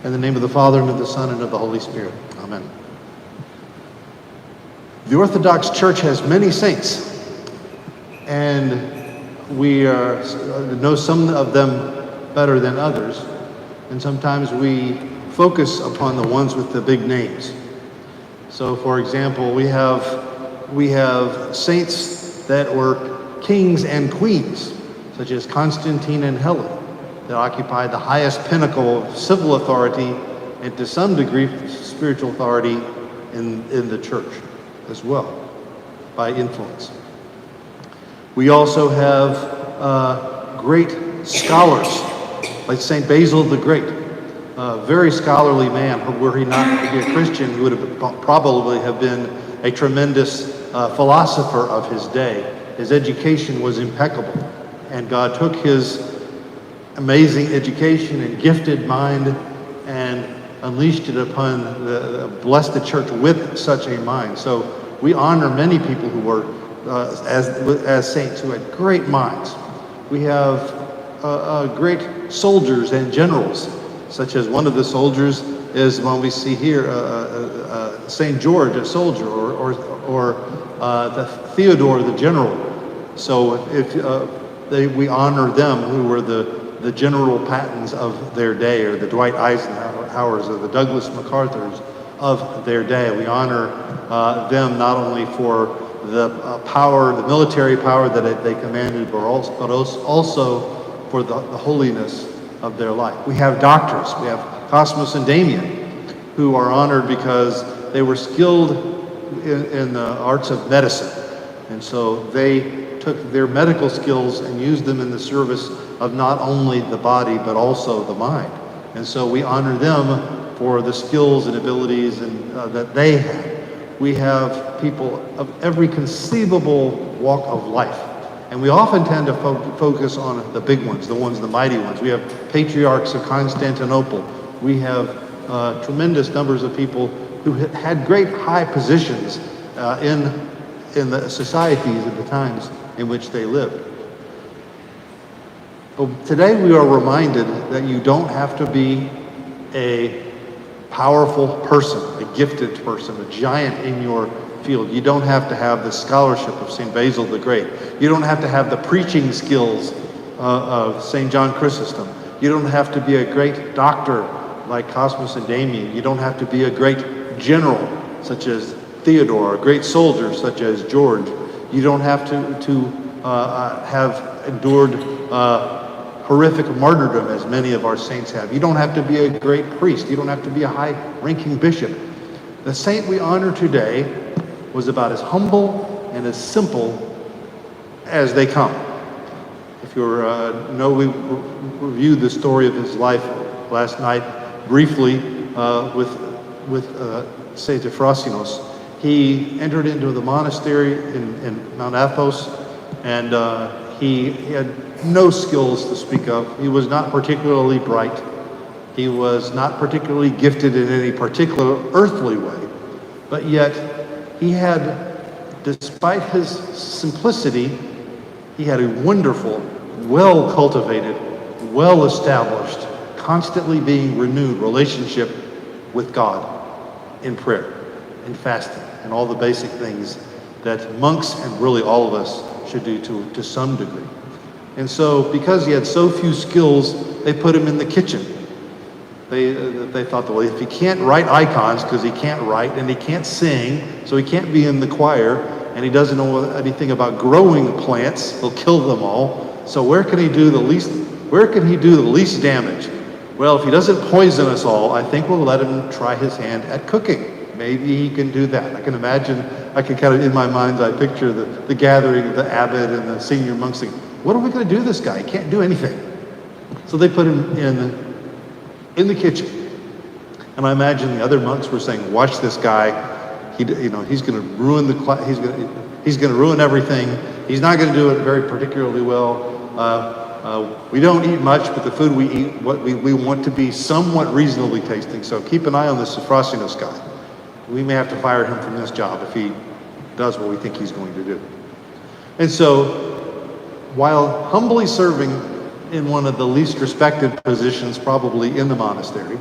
In the name of the Father, and of the Son, and of the Holy Spirit. Amen. The Orthodox Church has many saints, and we know some of them better than others, and sometimes we focus upon the ones with the big names. So, for example, we have saints that were kings and queens, such as Constantine and Helen, that occupied the highest pinnacle of civil authority and to some degree spiritual authority in the church as well, by influence. We also have great scholars, like St. Basil the Great, a very scholarly man. Were he not to be a Christian, he would have probably have been a tremendous philosopher of his day. His education was impeccable, and God took his amazing education and gifted mind and unleashed it upon blessed the church with such a mind. So we honor many people who were as saints who had great minds. We have great soldiers and generals, such as one of the soldiers is one we see here, St. George, a soldier, or the Theodore, the general. So if we honor them, who were the general Pattons of their day, or the Dwight Eisenhowers or the Douglas MacArthurs of their day. We honor them not only for the power, the military power that they commanded, but also for the holiness of their life. We have doctors. We have Cosmas and Damian, who are honored because they were skilled in the arts of medicine. And so they took their medical skills and used them in the service of not only the body, but also the mind. And so we honor them for the skills and abilities that they had. We have people of every conceivable walk of life. And we often tend to focus on the big ones, the mighty ones. We have patriarchs of Constantinople. We have tremendous numbers of people who had great high positions in the societies at the times in which they lived. But today we are reminded that you don't have to be a powerful person, a gifted person, a giant in your field. You don't have to have the scholarship of St. Basil the Great. You don't have to have the preaching skills of St. John Chrysostom. You don't have to be a great doctor like Cosmas and Damian. You don't have to be a great general such as Theodore, a great soldier such as George. You don't have to have endured horrific martyrdom as many of our saints have. You don't have to be a great priest. You don't have to be a high-ranking bishop. The saint we honor today was about as humble and as simple as they come. If you we reviewed the story of his life last night briefly with St. Efrosynos. He entered into the monastery in Mount Athos, and he had no skills to speak of. He was not particularly bright. He was not particularly gifted in any particular earthly way. But yet, he had, despite his simplicity, he had a wonderful, well-cultivated, well-established, constantly being renewed relationship with God in prayer, in fasting, and all the basic things that monks and really all of us should do to some degree. And so, because he had so few skills, they put him in the kitchen. They thought, well, if he can't write icons, because he can't write, and he can't sing, so he can't be in the choir, and he doesn't know anything about growing plants, he'll kill them all. So where can he do the least damage? Well, if he doesn't poison us all, I think we'll let him try his hand at cooking. Maybe he can do that. I can imagine, kind of in my mind's eye picture the gathering of the abbot and the senior monks saying, what are we going to do this guy? He can't do anything. So they put him in the kitchen. And I imagine the other monks were saying, watch this guy. He's going to ruin he's going to ruin everything. He's not going to do it very particularly well. We don't eat much, but the food we eat, we want to be somewhat reasonably tasting. So keep an eye on this Efrosynos guy. We may have to fire him from this job if he does what we think he's going to do. And so, while humbly serving in one of the least respected positions probably in the monastery,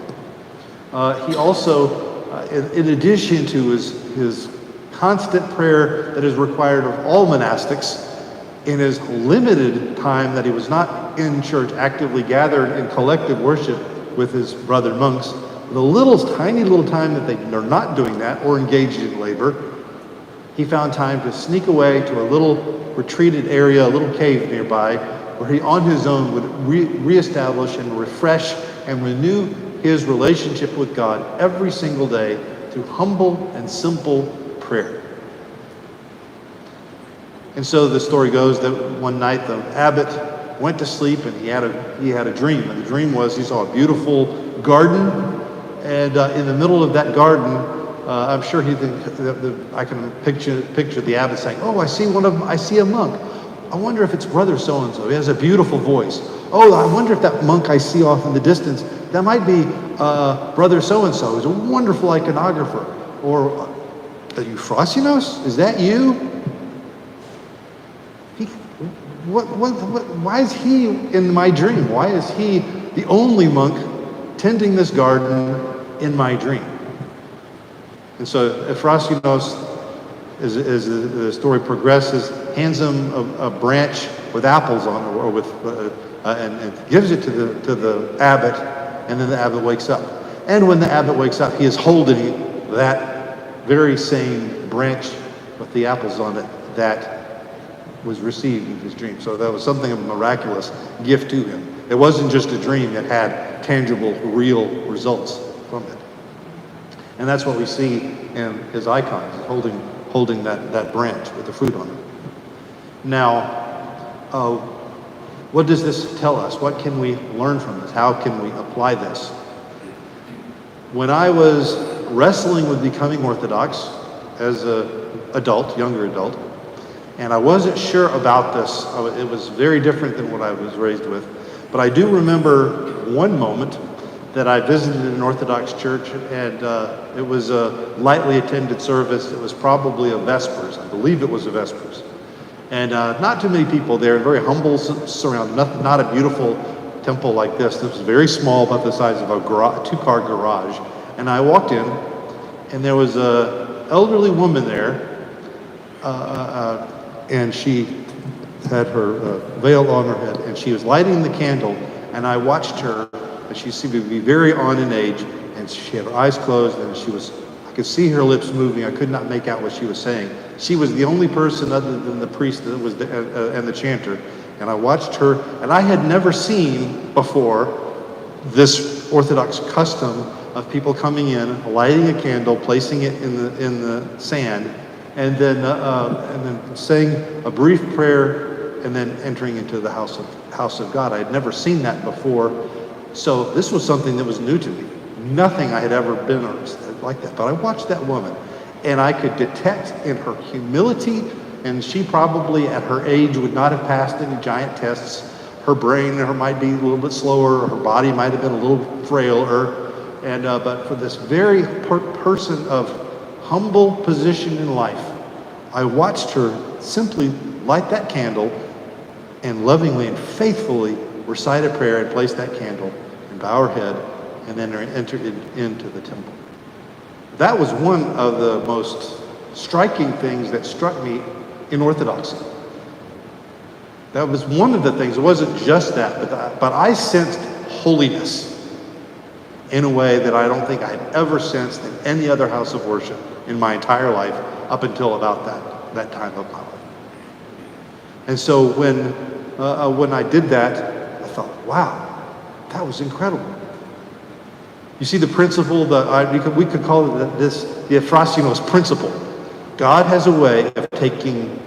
He also, in addition to his constant prayer that is required of all monastics, in his limited time that he was not in church actively gathered in collective worship with his brother monks, the tiny little time that they are not doing that or engaged in labor, he found time to sneak away to a little retreated area, a little cave nearby, where he on his own would reestablish and refresh and renew his relationship with God every single day through humble and simple prayer. And so the story goes that one night the abbot went to sleep and he had a dream. And the dream was he saw a beautiful garden, and in the middle of that garden, I'm sure I can picture the abbot saying, "Oh, I see a monk. I wonder if it's Brother so-and-so. He has a beautiful voice. Oh, I wonder if that monk I see off in the distance, that might be Brother so-and-so. He's a wonderful iconographer. Or Efrosynos, is that you? Why is he in my dream? Why is he the only monk tending this garden in my dream?" And so Efrosynos, as the story progresses, hands him a branch with apples on it, or with, and gives it to the abbot, and then the abbot wakes up. And when the abbot wakes up, he is holding that very same branch with the apples on it that was received in his dream. So that was something of a miraculous gift to him. It wasn't just a dream, it had tangible, real results from it. And that's what we see in his icons, holding that branch with the fruit on it. Now, what does this tell us? What can we learn from this? How can we apply this? When I was wrestling with becoming Orthodox as an adult, younger adult, and I wasn't sure about this, it was very different than what I was raised with, but I do remember one moment that I visited an Orthodox church, and it was a lightly attended service. It was probably a Vespers. I believe it was a Vespers. And not too many people there, very humble surrounding, not a beautiful temple like this. This was very small, about the size of a two-car garage. And I walked in, and there was an elderly woman there, and she had her veil on her head, and she was lighting the candle, and I watched her. And she seemed to be very on in age, and she had her eyes closed, and I could see her lips moving. I could not make out what she was saying. She was the only person other than the priest that was and the chanter. And I watched her, and I had never seen before this Orthodox custom of people coming in, lighting a candle, placing it in the sand, and then saying a brief prayer, and then entering into the house of God. I had never seen that before. So this was something that was new to me. Nothing I had ever been like that. But I watched that woman, and I could detect in her humility, and she probably at her age would not have passed any giant tests. Her brain might be a little bit slower, or her body might have been a little frailer. And but for this very person of humble position in life, I watched her simply light that candle and lovingly and faithfully recite a prayer and place that candle and bow her head and then enter into the temple. That was one of the most striking things that struck me in Orthodoxy. That was one of the things. It wasn't just that, but I sensed holiness in a way that I don't think I had ever sensed in any other house of worship in my entire life up until about that time of my life. And so when I did that, I thought, wow, that was incredible. You see the principle that we could call it the Efrosynos principle. God has a way of taking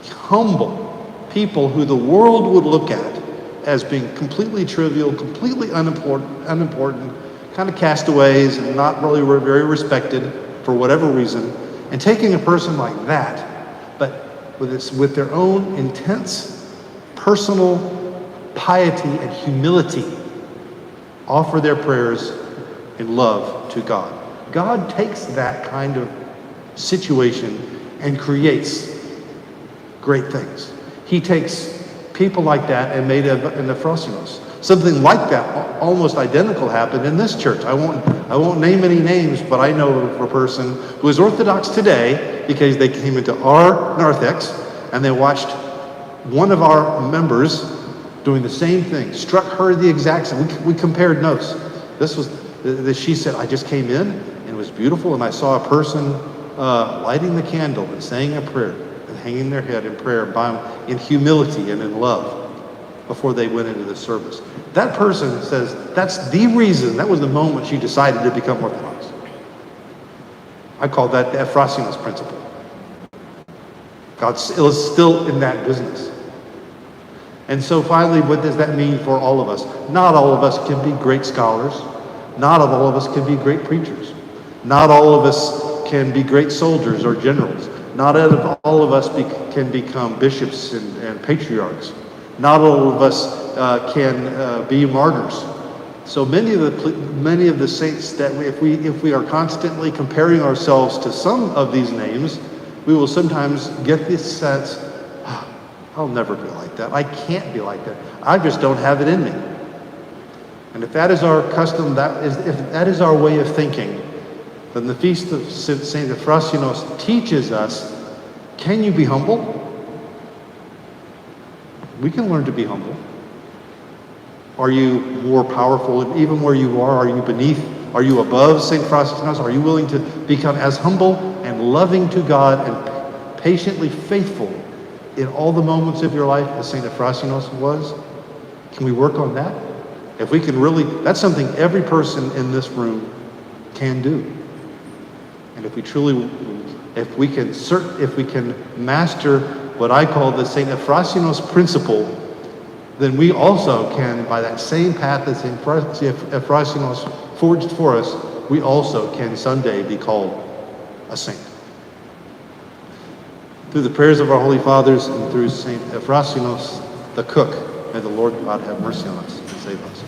humble people who the world would look at as being completely trivial, completely unimportant, kind of castaways and not really very respected for whatever reason, and taking a person like that, but with their own intense personal piety and humility, offer their prayers in love to God. God takes that kind of situation and creates great things. He takes people like that and made an Efrosynos. Something like that, almost identical, happened in this church. I won't name any names, but I know of a person who is Orthodox today because they came into our narthex and they watched one of our members doing the same thing, struck her the exact same. We compared notes. She said, I just came in and it was beautiful, and I saw a person lighting the candle and saying a prayer and hanging their head in prayer in humility and in love before they went into the service. That person says that's the reason, that was the moment she decided to become Orthodox. I call that the Efrosynos principle. God is still in that business. And so finally, what does that mean for all of us? Not all of us can be great scholars. Not all of us can be great preachers. Not all of us can be great soldiers or generals. Not all of us can become bishops and patriarchs. Not all of us can be martyrs. So many of the saints that if we are constantly comparing ourselves to some of these names, we will sometimes get this sense, I'll never be like that. I can't be like that. I just don't have it in me. And if that is our custom, if that is our way of thinking, then the Feast of St. Efrosynos teaches us, can you be humble? We can learn to be humble. Are you more powerful? Even where you are you beneath? Are you above St. Efrosynos? Are you willing to become as humble and loving to God and patiently faithful in all the moments of your life as St. Efrosynos was? Can we work on that? If we can really, that's something every person in this room can do. And if we can master what I call the St. Efrosynos principle, then we also can, by that same path that St. Efrosynos forged for us, we also can someday be called a saint. Through the prayers of our Holy Fathers and through St. Efrosynos, the cook, may the Lord God have mercy on us and save us.